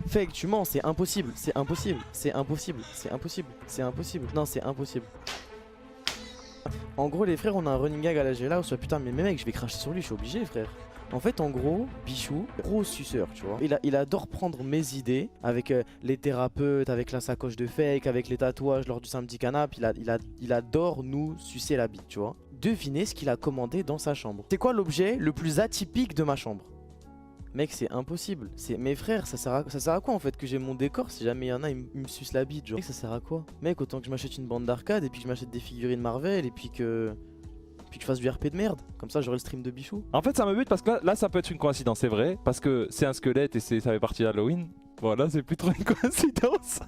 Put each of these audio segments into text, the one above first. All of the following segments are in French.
Fake, tu mens, c'est impossible, c'est impossible, c'est impossible, c'est impossible, c'est impossible. Non, c'est impossible. En gros, les frères, on a un running gag à la GLA où soit putain, mais mec, je vais cracher sur lui, je suis obligé, frère. En fait, en gros, Bichou, gros suceur, tu vois. Il adore prendre mes idées avec les thérapeutes, avec la sacoche de fake, avec les tatouages lors du samedi canap. Il adore nous sucer la bite, tu vois. Devinez ce qu'il a commandé dans sa chambre. C'est quoi l'objet le plus atypique de ma chambre? Mec, c'est impossible. Mes frères, ça sert à quoi en fait que j'ai mon décor si jamais il y en a, il me suce la bite, genre. Mec, ça sert à quoi? Mec, autant que je m'achète une bande d'arcade et puis que je m'achète des figurines Marvel et puis que je fasse du RP de merde. Comme ça, j'aurai le stream de Bichou. En fait, ça me bute parce que là, ça peut être une coïncidence, c'est vrai. Parce que c'est un squelette et ça fait partie d'Halloween. Voilà, c'est plus trop une coïncidence.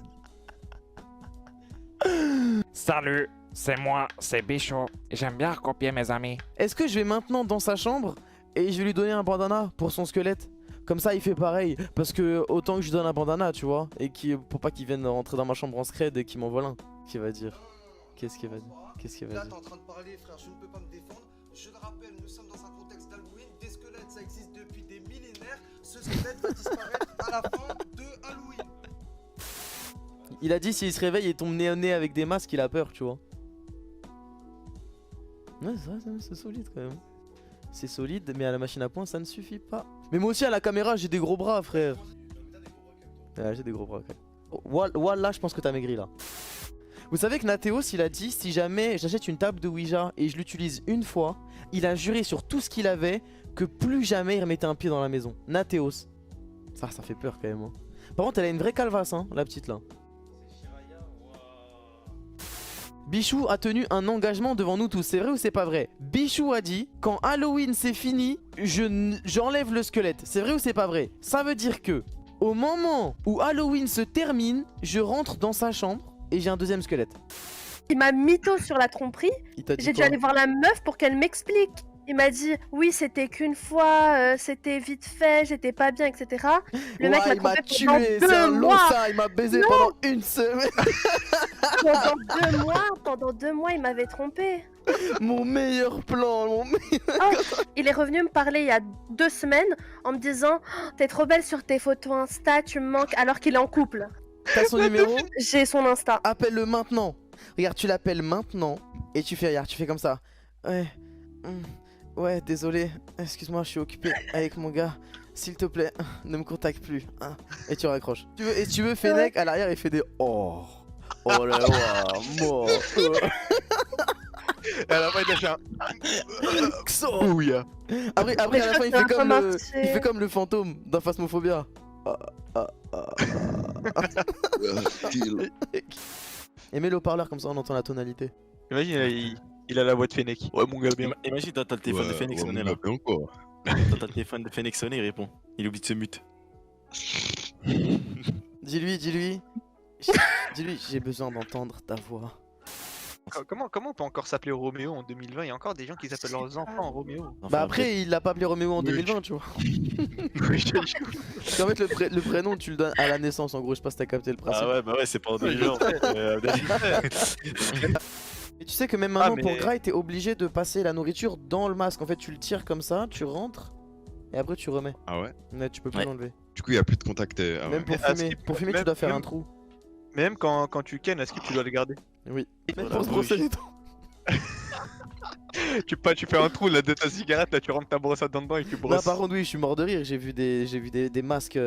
Salut, c'est moi, c'est Bichou. J'aime bien recopier mes amis. Est-ce que je vais maintenant dans sa chambre et je vais lui donner un bandana pour son squelette? Comme ça, il fait pareil. Parce que autant que je lui donne un bandana, tu vois. Et pour pas qu'il vienne rentrer dans ma chambre en scred et qu'il m'envole un. Qu'est-ce qu'il va dire? Qu'est-ce qu'il va dire? Qu'est-ce qu'il va Là, dire? t'es en train de parler, frère, je ne peux pas me défendre. Je le rappelle, nous sommes dans un contexte d'Halloween. Des squelettes, ça existe depuis des millénaires. Ce squelette va disparaître à la fin de Halloween. Il a dit s'il se réveille et tombe nez à nez avec des masques, il a peur, tu vois. Ouais, c'est solide quand même. C'est solide, mais à la machine à point, ça ne suffit pas. Mais moi aussi, à la caméra, j'ai des gros bras, frère. Ouais, j'ai des gros bras, quand même. Wallah, je pense que t'as maigri, là. Vous savez que Nathéos, il a dit, si jamais j'achète une table de Ouija et je l'utilise une fois, il a juré sur tout ce qu'il avait que plus jamais il remettait un pied dans la maison. Nathéos. Ça fait peur, quand même. Hein. Par contre, elle a une vraie calvasse, hein, la petite, là. Bichou a tenu un engagement devant nous tous, c'est vrai ou c'est pas vrai? Bichou a dit, quand Halloween c'est fini, j'enlève le squelette. C'est vrai ou c'est pas vrai? Ça veut dire que, au moment où Halloween se termine, je rentre dans sa chambre et j'ai un deuxième squelette. Il m'a mytho sur la tromperie. J'ai dû aller voir la meuf pour qu'elle m'explique. Il m'a dit, oui, c'était qu'une fois, c'était vite fait, j'étais pas bien, etc. Le mec m'a tué, c'est un losa, il m'a baisé pendant une semaine. Pendant deux mois, il m'avait trompé. Mon meilleur plan, Il est revenu me parler il y a 2 semaines en me disant, oh, t'es trop belle sur tes photos Insta, tu me manques, alors qu'il est en couple. T'as son numéro? J'ai son Insta. Appelle-le maintenant. Regarde, tu l'appelles maintenant et tu fais, regarde, tu fais comme ça. Ouais. Ouais, désolé, excuse-moi, je suis occupé avec mon gars. S'il te plaît, ne me contacte plus. Et tu raccroches. Et tu veux, Fennec à l'arrière, il fait des oh. Oh là là, mort. Et à la fin, il a fait un. Ouh, yeah. Après, à la fin, il fait comme le fantôme dans Phasmophobia. Et mets le haut-parleur, comme ça on entend la tonalité. Imagine, il a la voix de Fennec. Ouais, mon gars, bien. Imagine, t'as le téléphone de Fennec sonné là. T'as le téléphone de Fennec sonné, il répond. Il oublie de se mute. Dis-lui, j'ai besoin d'entendre ta voix. Comment on peut encore s'appeler Roméo en 2020? Il y a encore des gens qui s'appellent leurs enfants Roméo. Bah après, il l'a pas appelé Roméo en 2020, tu vois. Parce qu'en fait, le prénom, tu le donnes à la naissance, en gros, je sais pas si t'as capté le principe. Ah ouais, bah ouais, c'est pas en 2020 en fait. Et tu sais que même maintenant, pour Gras, t'es obligé de passer la nourriture dans le masque. En fait, tu le tires comme ça, tu rentres, et après tu remets. Ah ouais? Ouais, tu peux plus l'enlever. Du coup, il n'y a plus de contact. Même pour fumer, tu dois faire un trou. Même quand tu kennes, est-ce que tu dois le garder? Oui. Même pour se brosser les dents. Tu fais un trou là de ta cigarette, là tu rentres ta brosse à dents dedans et tu brosses. Là par contre oui, je suis mort de rire, j'ai vu des masques,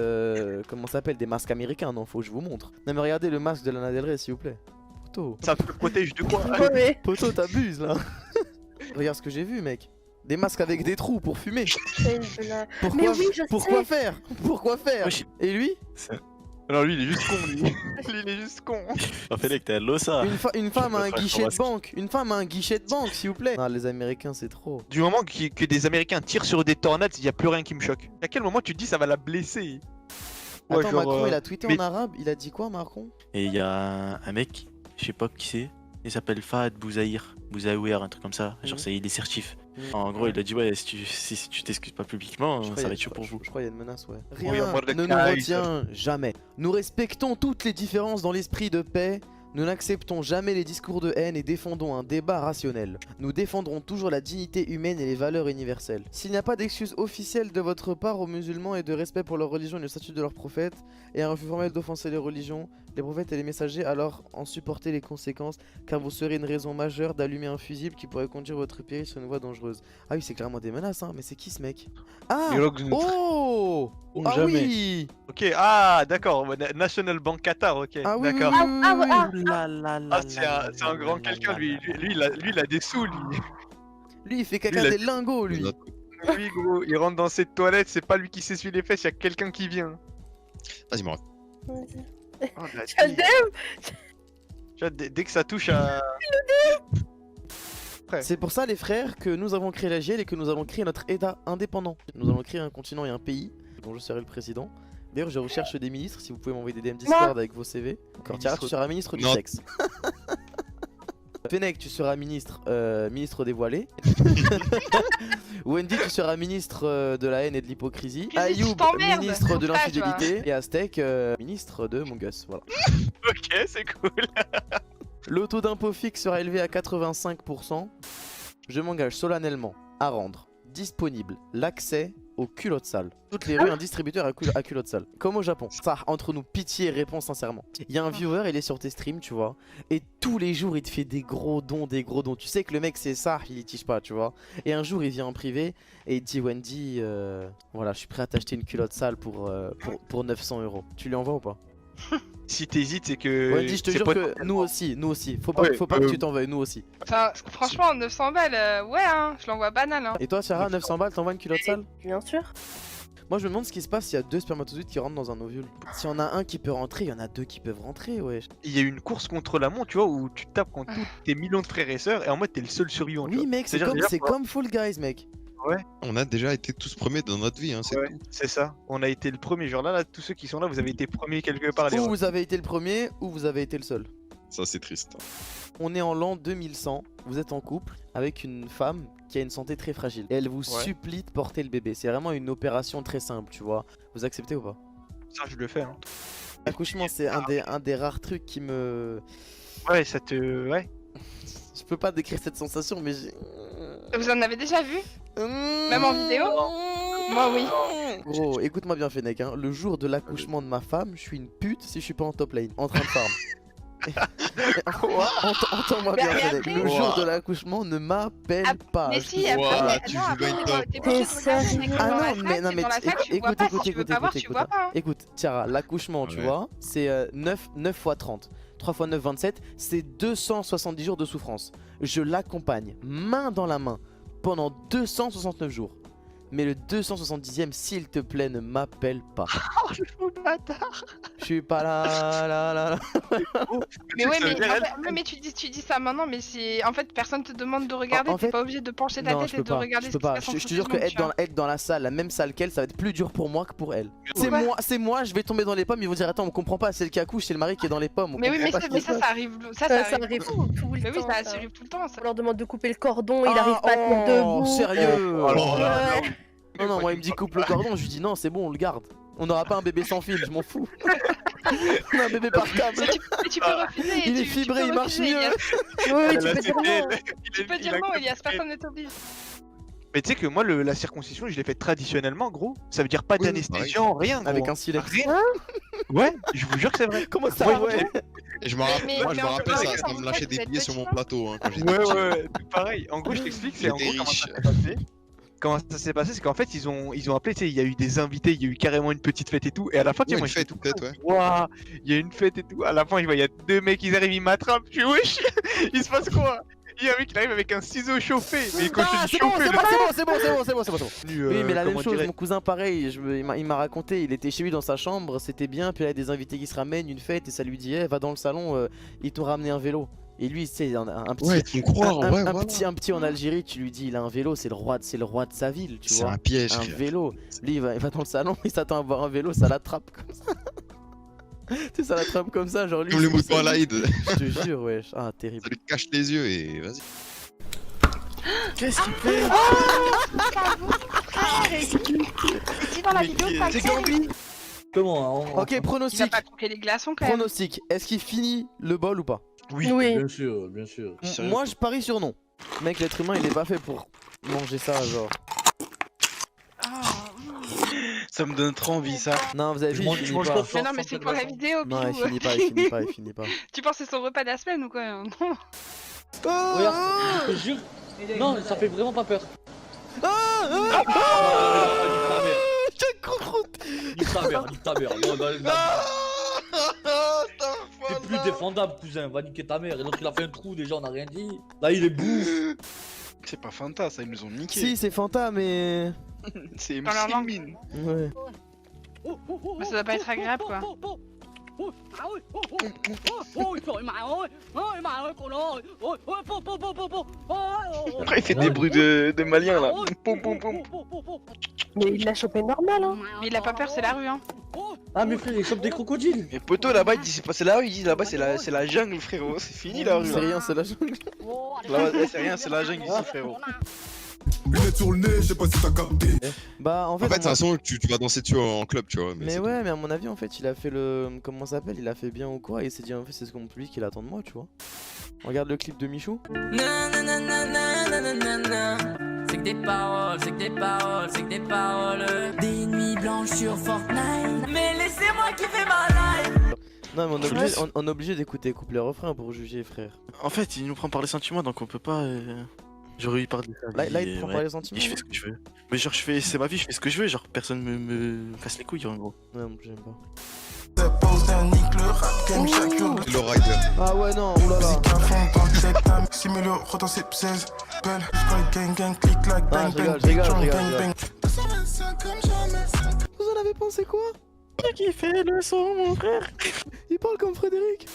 comment ça s'appelle, des masques américains, non faut que je vous montre. Non mais regardez le masque de Lana Del Rey s'il vous plaît. Poto. Ça te protège de quoi? Poto t'abuses là. Regarde ce que j'ai vu mec. Des masques avec des trous pour fumer. Pourquoi faire? Pourquoi faire? Et lui? Non lui il est juste con lui. Il est juste con. Fennec, t'es à l'ossa. Une femme a un guichet de banque. Une femme a un guichet de banque s'il vous plaît. Non les Américains c'est trop. Du moment que des Américains tirent sur des tornades, il y a plus rien qui me choque. À quel moment tu te dis ça va la blesser? Attends genre, Macron il a tweeté en arabe, il a dit quoi Macron? Et il y a un mec, je sais pas qui c'est, il s'appelle Fahad Bouzaïr, un truc comme ça, genre il est certif. En gros il a dit ouais si tu t'excuses pas publiquement ça va être chaud pour vous. Je crois qu'il y a une menace ouais. Rien ne nous retient jamais. Nous respectons toutes les différences dans l'esprit de paix. Nous n'acceptons jamais les discours de haine et défendons un débat rationnel. Nous défendrons toujours la dignité humaine et les valeurs universelles. S'il n'y a pas d'excuse officielle de votre part aux musulmans et de respect pour leur religion et le statut de leur prophète, et un refus formel d'offenser les religions, les prophètes et les messagers, alors en supportez les conséquences, car vous serez une raison majeure d'allumer un fusible qui pourrait conduire votre pays sur une voie dangereuse. Ah oui, c'est clairement des menaces, hein, mais c'est qui ce mec? Ah! Oh! Ah jamais. oui! Ok, ah d'accord, National Bank Qatar, ok, Ah oui, d'accord. C'est un grand quelqu'un, lui il a des sous, lui. Lui, il fait caca des lingots, lui. Lui, gros, il rentre dans cette toilette, c'est pas lui qui s'essuie les fesses, il y a quelqu'un qui vient. Vas-y, Morad. Oh, la Tu as fille. le Tu vois, dès que ça touche à... C'est pour ça, les frères, que nous avons créé la GL et que nous avons créé notre État indépendant. Nous avons créé un continent et un pays dont je serai le président. D'ailleurs, je recherche des ministres, si vous pouvez m'envoyer des DM Discord avec vos CV. Encore, Tiara, tu seras ministre du Non. sexe. Fennec, tu seras ministre, ministre dévoilé. Wendy, tu seras ministre de la haine et de l'hypocrisie. Qu'est-ce que tu Ayoub, t'emmerdes, ministre de mon frère, l'infidélité. Et Aztec, ministre de Among Us. Voilà. Ok, c'est cool. Le taux d'impôt fixe sera élevé à 85%. Je m'engage solennellement à rendre disponible l'accès aux culottes sales. Toutes les rues, un distributeur à culottes sales. Comme au Japon. Ça, entre nous, pitié, réponds sincèrement. Il y a un viewer, il est sur tes streams, tu vois. Et tous les jours, il te fait des gros dons, des gros dons. Tu sais que le mec, c'est ça, il litige pas, tu vois. Et un jour, il vient en privé et il dit Wendy, voilà, je suis prêt à t'acheter une culotte sale pour 900 €. Tu lui envoies ou pas? Si t'hésites, c'est que... Wendy, je te c'est jure pas- que nous aussi. Faut pas, Ouais, faut pas que tu t'en veuilles, nous aussi. Enfin, franchement, 900 balles, ouais, hein, je l'envoie banal, hein. Et toi, Sarah, 900 balles, t'envoies une culotte sale? Bien sûr. Moi, je me demande ce qui se passe s'il y a deux spermatozoïdes qui rentrent dans un ovule. Si on a un qui peut rentrer, il y en a deux qui peuvent rentrer, ouais. Il y a une course contre la montre, tu vois, où tu tapes contre tous tes millions de frères et sœurs, et en mode t'es le seul survivant. tu Oui, vois. mec, c'est C'est-à-dire, déjà, comme Fall Guys, mec. On a déjà été tous premiers dans notre vie, hein, c'est Ouais, tout. c'est ça. On a été le premier. Genre là, tous ceux qui sont là, vous avez été premiers quelque part. les Ou refs. vous avez été le premier, ou vous avez été le seul. Ça, c'est triste. On est en l'an 2100, vous êtes en couple avec une femme qui a une santé très fragile. Et elle vous supplie de porter le bébé. C'est vraiment une opération très simple, tu vois. Vous acceptez ou pas? Ça, je le fais. Hein. L'accouchement, c'est un des rares trucs qui me... Ouais, ça te. Ouais. Je peux pas décrire cette sensation, mais j'ai... Vous en avez déjà vu? Même en vidéo? Moi, oui. Gros, écoute-moi bien, Fennec, hein. Le jour de l'accouchement de ma femme, je suis une pute si je suis pas en top lane, en train de farm. Entends-moi bien, Mais Fennec. après- Le jour de l'accouchement ne m'appelle pas. Mais Je si, te après, Ouah, mais- tu non, joues après, bien top. t'es obligé de regarder, c'est comme Ah dans la non, salle, mais non, c'est mais dans la salle, tu le vois écoute, pas, écoute, si tu veux écoute, pas voir, tu écoute, le vois pas, hein. écoute, Tiara, l'accouchement, tu Ouais. vois, c'est 9 x 30. 3 x 9, 27, c'est 270 jours de souffrance. Je l'accompagne main dans la main pendant 269 jours. Mais le 270e, s'il te plaît, ne m'appelle pas. Oh, le fou bâtard. Je suis pas là. Mais ouais, Ça veut dire, elle- mais tu dis ça maintenant, mais c'est en fait personne te demande de regarder, En t'es fait- pas obligé de pencher ta Non, tête je et peux de pas. regarder Je ce peux qui se pas. passe en Je te jure que secondes, tu vois. être dans la salle, la même salle qu'elle, ça va être plus dur pour moi que pour elle. Ouais. C'est moi, je vais tomber dans les pommes. Ils vont dire attends, on comprend pas. C'est le qui accouche, c'est le mari qui est dans les pommes. on Mais oui, comprend mais pas ça, ce mais qui ça, se ça passe. arrive, Ça arrive tout le Mais oui, temps. ça ça. arrive tout le temps. Ça. On leur demande de couper le cordon, il Ah, arrive pas à tenir debout. Sérieux. Alors là, Ouais. Non, moi il me dit coupe le cordon, je lui dis non, c'est bon, on le garde. On n'aura pas un bébé sans fil, je m'en fous. On a un bébé par câble. Mais tu peux refuser. Il est tu fibré, peux il marche refuser, mieux. Elias. Oui, tu là, peux dire c'était non. elle. Tu peux dire non, Elias, personne ne t'oblige. Mais tu sais que moi, la circoncision, je l'ai faite traditionnellement, gros. Ça veut dire pas Oui, d'anesthésiant, rien. Gros. Avec un silex. Rien. Ouais, je vous jure que c'est vrai. Comment ça, Ouais, ouais Et je me rappelle, Mais- moi, je mais me on peut rappelle, pas ça, dire ça ça, me vous lâchait faites, des vous êtes billets sur mon vachement. plateau hein, quand j'étais Ouais, petit. ouais, tout pareil. En gros, je t'explique, c'est en J'étais gros comment riche. ça s'est passé. Comment ça s'est passé, c'est qu'en fait, ils ont appelé, tu sais, il y a eu des invités, il y a eu carrément une petite fête et tout. Et à la fin, tu sais, Ouais, moi, une j'étais fête, tout peut-être, ouais. Waouh, il y a une fête et tout. À la fin, il y a deux mecs, ils arrivent, ils m'attrapent. Je suis wesh, il se passe quoi? Il y a un mec qui arrive avec un ciseau chauffé. Mais quand Ah, je dis c'est bon, chauffé, c'est bon. Oui, mais la même chose, dirais- mon cousin pareil, il m'a raconté, il était chez lui dans sa chambre, c'était bien, puis il y a des invités qui se ramènent, une fête, et ça lui dit, va dans le salon, ils t'ont ramené un vélo. Et lui, c'est un petit, Ouais, ils te font croire, ouais, un voilà. petit en Algérie, tu lui dis, il a un vélo, c'est le roi de sa ville, tu C'est vois. un piège, Un frère. vélo. Lui, il va dans le salon, il s'attend à voir un vélo, ça l'attrape comme ça. Tu sais, ça l'attrape comme ça, genre lui. Comme le c'est- mouton à l'Aïd. Je te jure, wesh. Ah, terrible. Ça lui cache les yeux et vas-y. Qu'est-ce qu'il fait C'est dit dans la vidéo que C'est ça Ok, Il va pronostic. pas croquer les glaçons quand même. Pronostic. Est-ce qu'il finit le bol ou pas? Oui. Bien sûr, bien sûr. Moi je parie sur non. Mec, l'être humain il est pas fait pour manger ça, genre. Ça me donne trop envie ça. Non, vous avez vu, il finit pas. Mais non, mais c'est pour la vidéo, Non, il Bilou. finit pas, il finit pas, il finit pas. Tu penses que c'est son repas de la semaine ou quoi? Non. Regarde, je te jure. Non, ça fait vraiment pas peur. Quelle croûte! Nique ta mère, nique ta mère. Non, c'est plus défendable, cousin. Va niquer ta mère. Et l'autre il a fait un trou déjà, on a rien dit. Là il est bouffe. C'est pas Fanta, ça ils nous ont niqué. Si, c'est Fanta, mais. C'est Dans leur langue. Mine. Ouais. Mais ça doit pas être agréable quoi. Après il fait des bruits de malien là. Poum poum poum. Mais il l'a chopé normal, hein. Mais il a pas peur, c'est la rue hein. Ah, mais frère, il chope des crocodiles. Et poto là-bas il dit c'est pas c'est la rue, il dit là-bas c'est la jungle frérot. C'est fini la rue C'est là. rien, c'est la jungle. Là-bas c'est rien, c'est la jungle ici frérot. Lunettes sur le nez, je sais pas si t'as capté. Bah, en fait. En fait, de toute façon, tu vas danser dessus en club, tu vois. Mais ouais, mais à mon avis, en fait, il a fait le. Comment ça s'appelle? Il a fait bien ou quoi? Et il s'est dit, en fait, c'est ce qu'on public qu'il attend de moi, tu vois. Regarde le clip de Michou. C'est que des paroles, c'est que des paroles, c'est que des paroles. Des nuits blanches sur Fortnite. Mais laissez-moi kiffer ma life. Non, mais on est obligé d'écouter couple les refrains pour juger, frère. En fait, il nous prend par les sentiments, donc on peut pas. Genre, il parle de ça. Là, il te prend par les sentiments. Et je fais ce que je veux. Mais genre, c'est ma vie, je fais ce que je veux. Genre, personne me casse les couilles, en gros. Ouais, moi j'aime pas. Le rider. Ah ouais, non, oulala. Ah, je rigole. Vous en avez pensé quoi? Qui fait le son, mon frère? Il parle comme Frédéric.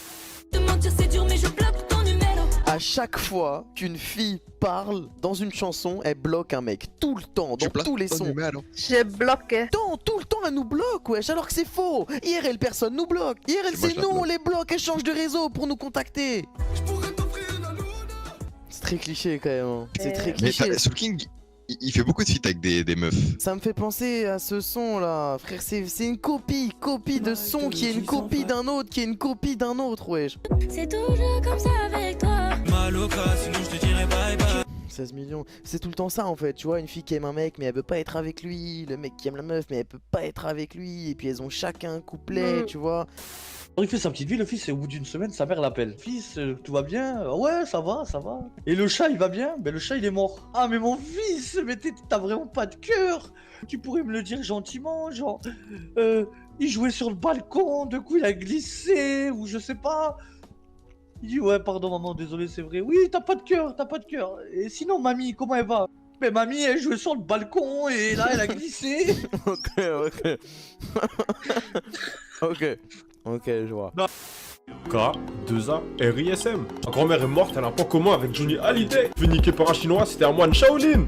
De mentir c'est dur mais je bloque ton numéro. À chaque fois qu'une fille parle dans une chanson, elle bloque un mec. Tout le temps, dans tous les sons. J'ai bloqué. Tout le temps, elle nous bloque, wesh, alors que c'est faux. IRL, personne nous bloque. IRL, c'est nous, on les bloque, elle change de réseau pour nous contacter. C'est très cliché quand même. Hein. C'est très cliché. Mais Soul King, il fait beaucoup de feats avec des meufs. Ça me fait penser à ce son là, frère, c'est une copie de son qui est une copie d'un autre, qui est une copie d'un autre, wesh. C'est toujours comme ça avec toi. Maloca, sinon je te dirais bye bye. 16 millions, c'est tout le temps ça en fait, tu vois, une fille qui aime un mec mais elle veut pas être avec lui, le mec qui aime la meuf mais elle peut pas être avec lui, et puis elles ont chacun un couplet, tu vois. Il fait sa petite vie, le fils, et au bout d'une semaine, sa mère l'appelle. Fils, tout va bien? Ouais, ça va, ça va. Et le chat, il va bien? Ben le chat, il est mort. Ah, mais mon fils, mais t'as vraiment pas de cœur. Tu pourrais me le dire gentiment, genre... il jouait sur le balcon, de coup il a glissé, ou je sais pas. Il dit, ouais, pardon maman, désolé, c'est vrai. Oui, t'as pas de cœur, t'as pas de cœur. Et sinon, mamie, comment elle va? Mais mamie, elle jouait sur le balcon, et là, elle a glissé. Ok, je vois. K2A RISM. Ma grand-mère est morte, elle a un point commun avec Johnny Hallyday. Fait niquer par un chinois, c'était un moine Shaolin.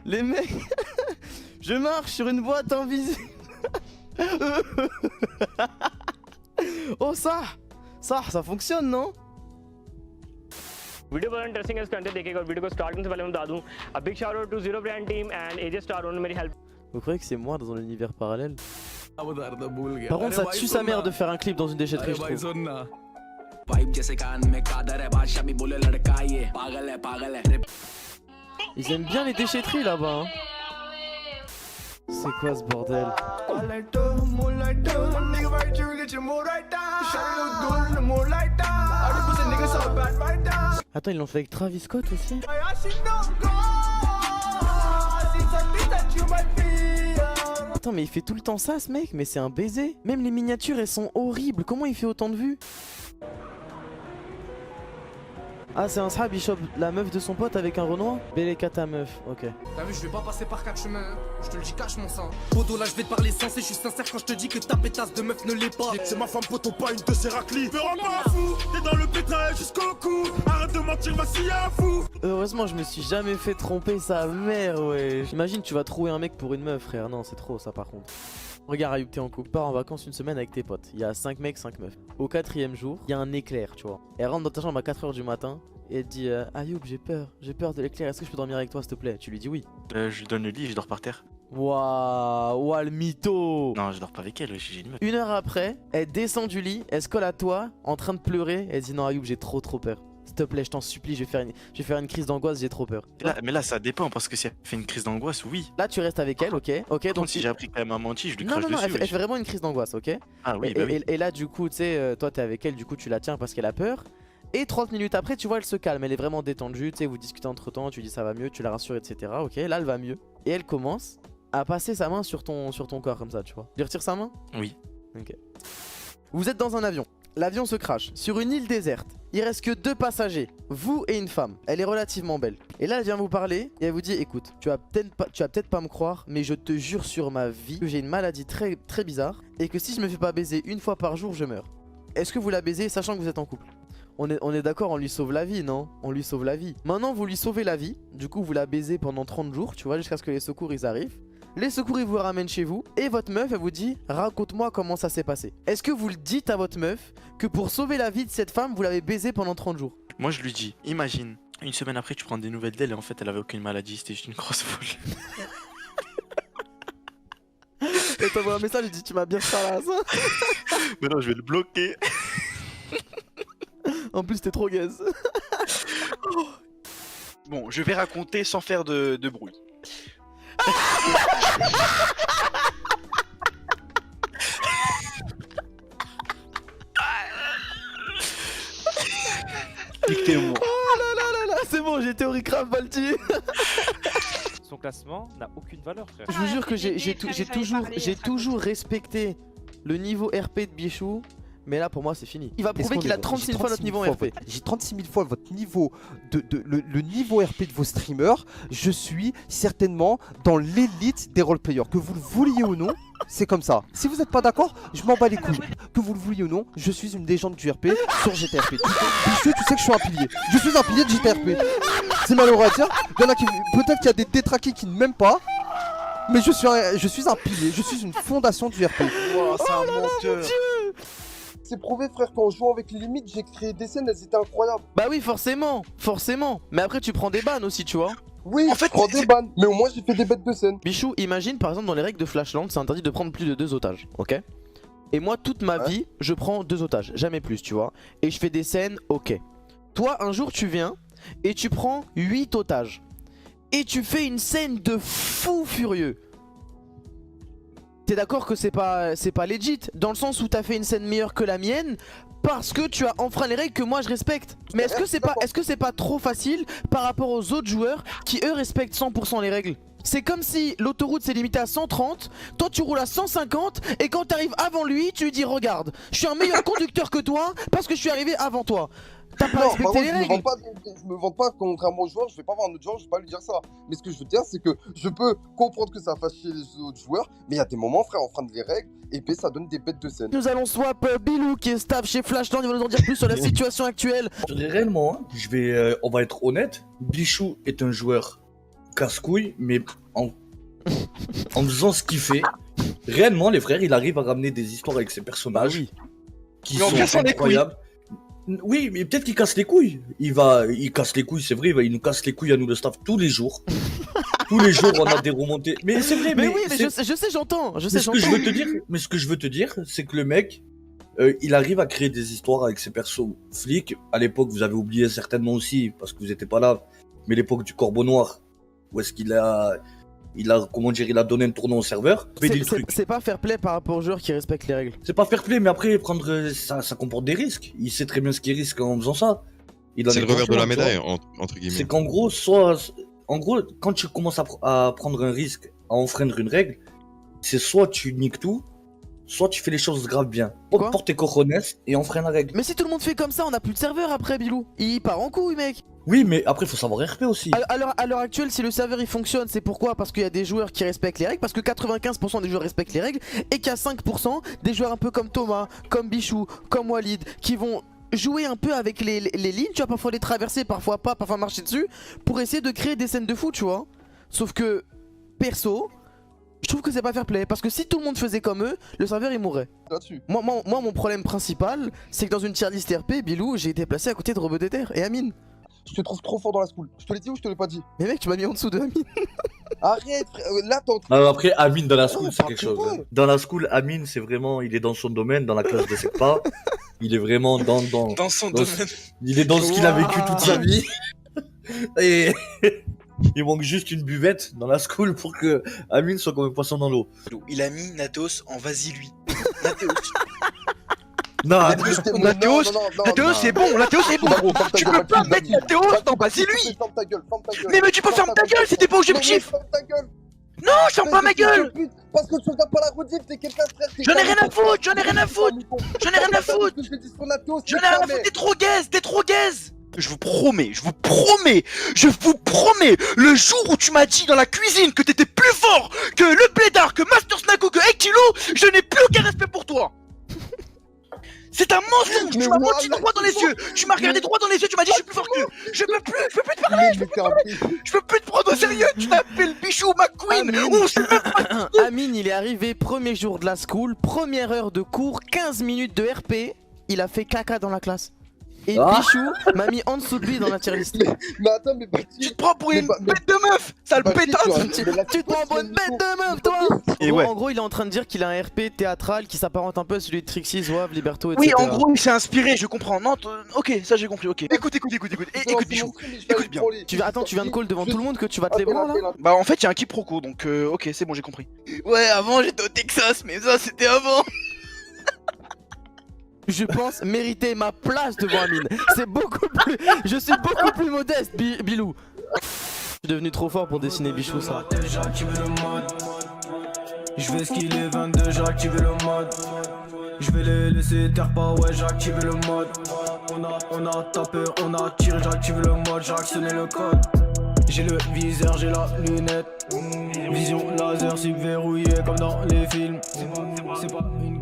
Les mecs, je marche sur une boîte invisible. Oh ça fonctionne, non? Video पर इंटरेस्टिंग है, इसके अंदर देखिएगा और वीडियो को स्टार्ट करने से पहले मैं बता दूं a big shout out to zero brand team and AJ star उन्होंने मेरी help. Vous croyez que c'est moi dans un univers parallèle? Par contre, ça tue sa mère de faire un clip dans une déchetterie, je trouve. Ils aiment bien les déchetteries là-bas. Hein. C'est quoi ce bordel? Attends, ils l'ont fait avec Travis Scott aussi? Attends, mais il fait tout le temps ça ce mec, mais c'est un baiser. Même les miniatures elles sont horribles, comment il fait autant de vues? Ah, c'est un sahab, il chope la meuf de son pote avec un Renoir? Beleka ta meuf, ok. T'as vu, je vais pas passer par quatre chemins, hein. Je te le dis, cache mon sang. Poto, là, je vais te parler sensé, je suis sincère quand je te dis que ta pétasse de meuf ne l'est pas. C'est ma femme, poto, pas une de ses raclis. Me rends pas fou, t'es dans le pétrole jusqu'au cou. Arrête de mentir, vas-y, à fou. Heureusement, je me suis jamais fait tromper sa mère, ouais. Imagine, tu vas trouver un mec pour une meuf, frère. Non, c'est trop ça par contre. Regarde, Ayoub, t'es en couple, pars en vacances une semaine avec tes potes. Il y a 5 mecs, 5 meufs. Au 4e jour, il y a un éclair, tu vois. Elle rentre dans ta chambre à 4h du matin et elle dit Ayoub, j'ai peur de l'éclair, est-ce que je peux dormir avec toi s'il te plaît? Tu lui dis oui. Je lui donne le lit, je dors par terre. Waouh, le mytho. Non, je dors pas avec elle, j'ai une meuf. 1 heure après, elle descend du lit, elle se colle à toi, en train de pleurer. Elle dit non Ayoub, j'ai trop peur. S'il te plaît, je t'en supplie, je vais faire une crise d'angoisse, j'ai trop peur. Mais là, ça dépend parce que si elle fait une crise d'angoisse, oui. Là, tu restes avec elle, ok. Donc si j'ai appris qu'elle m'a menti, je lui non, crache non, dessus. elle fait vraiment une crise d'angoisse, ok. Ah oui, bah oui. Et là, du coup, tu sais, toi, t'es avec elle, du coup, tu la tiens parce qu'elle a peur. Et 30 minutes après, tu vois, elle se calme, elle est vraiment détendue, tu sais, vous discutez entre temps, tu dis ça va mieux, tu la rassures, etc. Ok, là, elle va mieux. Et elle commence à passer sa main sur ton corps comme ça, tu vois. Tu retires sa main? Oui. Ok. Vous êtes dans un avion. L'avion se crache sur une île déserte. Il reste que 2 passagers, vous et une femme. Elle est relativement belle. Et là, elle vient vous parler et elle vous dit écoute, tu vas peut-être pas me croire, mais je te jure sur ma vie que j'ai une maladie très bizarre et que si je me fais pas baiser 1 fois par jour, je meurs. Est-ce que vous la baisez sachant que vous êtes en couple? On est d'accord, on lui sauve la vie, non? On lui sauve la vie. Maintenant, vous lui sauvez la vie. Du coup, vous la baisez pendant 30 jours, tu vois, jusqu'à ce que les secours ils arrivent. Les secours ils vous ramènent chez vous et votre meuf elle vous dit raconte-moi comment ça s'est passé. Est-ce que vous le dites à votre meuf que pour sauver la vie de cette femme vous l'avez baisée pendant 30 jours? Moi je lui dis, imagine, une semaine après tu prends des nouvelles d'elle et en fait elle avait aucune maladie, c'était juste une grosse folle. Et t'envoies un message, il dit tu m'as bien salace. Mais non, je vais le bloquer. En plus t'es trop gaze. Bon, je vais raconter sans faire de bruit. Dictez-moi. Oh là là, c'est bon, j'ai théorie crave Balti. Son classement n'a aucune valeur, frère. Je vous jure que j'ai toujours respecté le niveau RP de Bichou. Mais là pour moi c'est fini. Il va prouver qu'il a 36 000 fois notre niveau RP. J'ai 36 000 fois votre niveau, le niveau RP de vos streamers. Je suis certainement dans l'élite des roleplayers. Que vous le vouliez ou non, c'est comme ça. Si vous n'êtes pas d'accord, je m'en bats les couilles. Que vous le vouliez ou non, je suis une légende du RP sur GTRP. Bichou, tu sais que je suis un pilier. Je suis un pilier de GTRP. C'est malheureux à dire. Peut-être qu'il y a des détraqués qui ne m'aiment pas. Mais je suis un pilier, je suis une fondation du RP. Wow, c'est un menteur. C'est prouvé frère, quand on joue avec les limites, j'ai créé des scènes, elles étaient incroyables. Bah oui forcément. Mais après tu prends des bans aussi tu vois. Oui, en fait, je prends des bans, mais au moins j'ai fait des bêtes de scène. Bichou, imagine par exemple dans les règles de Flashland, c'est interdit de prendre plus de 2 otages, ok? Et moi toute ma vie, je prends 2 otages, jamais plus tu vois. Et je fais des scènes, ok. Toi un jour tu viens et tu prends 8 otages. Et tu fais une scène de fou furieux. T'es d'accord que c'est pas legit, dans le sens où t'as fait une scène meilleure que la mienne parce que tu as enfreint les règles que moi je respecte. Mais est-ce que c'est pas trop facile par rapport aux autres joueurs qui eux respectent 100% les règles? C'est comme si l'autoroute s'est limitée à 130, toi tu roules à 150 et quand t'arrives avant lui tu lui dis regarde, je suis un meilleur conducteur que toi parce que je suis arrivé avant toi. T'as pas respecté les règles. Je me vante pas contrairement aux joueurs, je vais pas voir un autre joueur, je vais pas lui dire ça. Mais ce que je veux dire, c'est que je peux comprendre que ça fasse chier les autres joueurs, mais il y a des moments, frère, enfreindre les règles, et puis ça donne des bêtes de scène. Nous allons swap Bilou qui est staff chez Flashland, il va nous en dire plus sur la situation actuelle. Réellement, on va être honnête, Bichou est un joueur casse-couille, mais en faisant ce qu'il fait, réellement, les frères, il arrive à ramener des histoires avec ses personnages qui sont incroyables. Oui, mais peut-être qu'il casse les couilles. Il casse les couilles, c'est vrai, il nous casse les couilles à nous le staff tous les jours. Tous les jours, on a des remontées. Mais c'est vrai, mais oui, mais je sais, j'entends. Ce que je veux te dire, c'est que le mec, il arrive à créer des histoires avec ses persos flics. À l'époque, vous avez oublié certainement aussi, parce que vous n'étiez pas là, mais l'époque du Corbeau Noir, où est-ce qu'il a donné un tournoi au serveur. C'est pas fair play par rapport aux joueurs qui respectent les règles. C'est pas fair play, mais après, prendre ça comporte des risques. Il sait très bien ce qu'il risque en faisant ça. C'est le revers de la médaille, entre guillemets. C'est qu'en gros, quand tu commences à prendre un risque, à enfreindre une règle, c'est soit tu niques tout, soit tu fais les choses graves bien. Porte tes cojones et enfreins la règle. Mais si tout le monde fait comme ça, on a plus de serveur après, Bilou. Il part en couille, mec. Oui, mais après, faut savoir RP aussi. À l'heure actuelle, si le serveur il fonctionne, c'est pourquoi? Parce qu'il y a des joueurs qui respectent les règles, parce que 95% des joueurs respectent les règles, et qu'il y a 5% des joueurs un peu comme Thomas, comme Bichou, comme Walid, qui vont jouer un peu avec les lignes, tu vas parfois les traverser, parfois pas, parfois marcher dessus, pour essayer de créer des scènes de fou, tu vois. Sauf que, perso, je trouve que c'est pas fair play, parce que si tout le monde faisait comme eux, le serveur il mourrait. Moi, mon problème principal, c'est que dans une tier list RP, Bilou, j'ai été placé à côté de Robodéter et Amine. Je te trouve trop fort dans la school. Je te l'ai dit ou je te l'ai pas dit? Mais mec, tu m'as mis en dessous de Amine. Arrête, frère. Là, t'es en train Alors après, Amine dans la school, Ouais, c'est parle quelque plus chose. toi. Hein. Dans la school, Amine, c'est vraiment, il est dans son domaine, dans la classe de SECPA. Il est vraiment Dans son domaine. Il est dans ce qu'il a vécu toute sa vie. Et il manque juste une buvette dans la school pour que Amine soit comme un poisson dans l'eau. Il a mis Natos en vas-y lui. Natos. Non, Natéos, c'est bon, Natéos c'est bon. Tu peux pas mettre Natéos dans vas-y lui. Mais tu peux fermer ta gueule, c'était pas objectif. Non, je ferme pas ma gueule. Parce que tu regardes pas la rediff, t'es quelqu'un, frère. J'en ai rien à foutre, j'en ai rien à foutre. J'en ai rien à foutre. J'en ai rien à foutre, t'es trop gaze. Je vous promets, le jour où tu m'as dit dans la cuisine que t'étais plus fort que le Blédard, que Master Snack ou que Ekilo, je n'ai plus aucun respect pour toi. C'est un mensonge, tu m'as menti droit dans les yeux, tu m'as regardé droit dans les yeux, tu m'as dit je suis plus fort que lui. Je peux plus te parler, je peux plus te prendre au sérieux, tu t'appelles Bichou McQueen, on sait même pas. Amine, il est arrivé premier jour de la school, première heure de cours, 15 minutes de RP, il a fait caca dans la classe. Et Bichou m'a mis en dessous de lui dans la tier list. Mais attends, mais tu te prends pour une bête de meuf, sale pétasse. Tu te prends pour une bête de meuf, toi. Et ouais. En gros, il est en train de dire qu'il a un RP théâtral qui s'apparente un peu à celui de Trixie, Zouave, Liberto, etc. Oui, en gros, il s'est inspiré, je comprends. Non, ok, ça j'ai compris, ok. Écoute, Bichou, écoute bien. Attends, tu viens de call devant tout le monde que tu vas te les bras là? Bah, en fait, il y a un quiproquo, donc ok, c'est bon, j'ai compris. Ouais, avant j'étais au Texas, mais ça c'était avant. Je pense mériter ma place devant Amine. C'est beaucoup plus. Je suis beaucoup plus modeste, Bilou. Je suis devenu trop fort pour dessiner Bichou, ça. Je vais skiller 22, j'ai activé le mode. Je vais les laisser taire pas, ouais, j'ai activé le mode. On a tapé, on a tiré, j'ai activé le mode, j'ai actionné le code. J'ai le viseur, j'ai la lunette. Vision laser, c'est verrouillé comme dans les films. C'est pas une